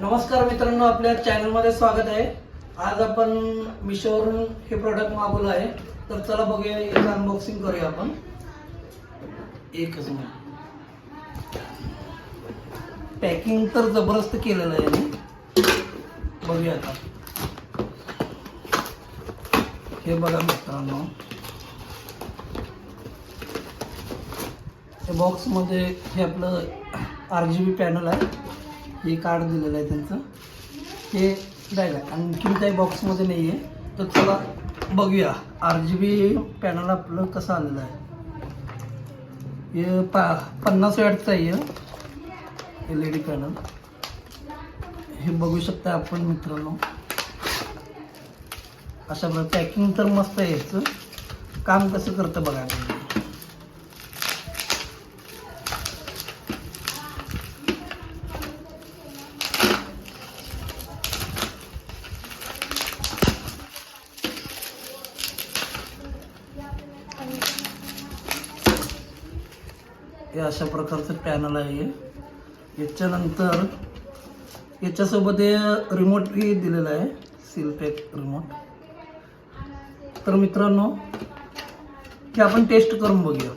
नमस्कार मित्रांनो, आपल्या चॅनलमध्ये स्वागत आहे। आज आपण मिशोवरून हे प्रोडक्ट मागवलं आहे, तर चला बघूया, याचं अनबॉक्सिंग करूया आपण। एकच मिनिट। पॅकिंग तर जबरदस्त केलेलं आहे यांनी, बघूया आता। हे बघा मित्रांनो, हे बॉक्स मध्ये हे आपलं RGB पॅनल आहे, हे कार्ड दिलेलं आहे त्यांचं, हे बॅग आहे। आणखीन काही बॉक्समध्ये नाही आहे, तर चला बघूया RGB पॅनल आपलं कसं आलेलं आहे। हे 50 वॅटचं आहे LED पॅनल, हे बघू शकता आपण मित्रांनो। अशा प्रकारे पॅकिंग तर मस्त आहे, याचं काम कसं करतं बघा। हे अशा प्रकारचं पॅनल आहे। याच्यानंतर याच्यासोबत हे रिमोटही दिलेलं आहे, सील पॅक रिमोट। तर मित्रांनो, हे आपण टेस्ट करून बघूया।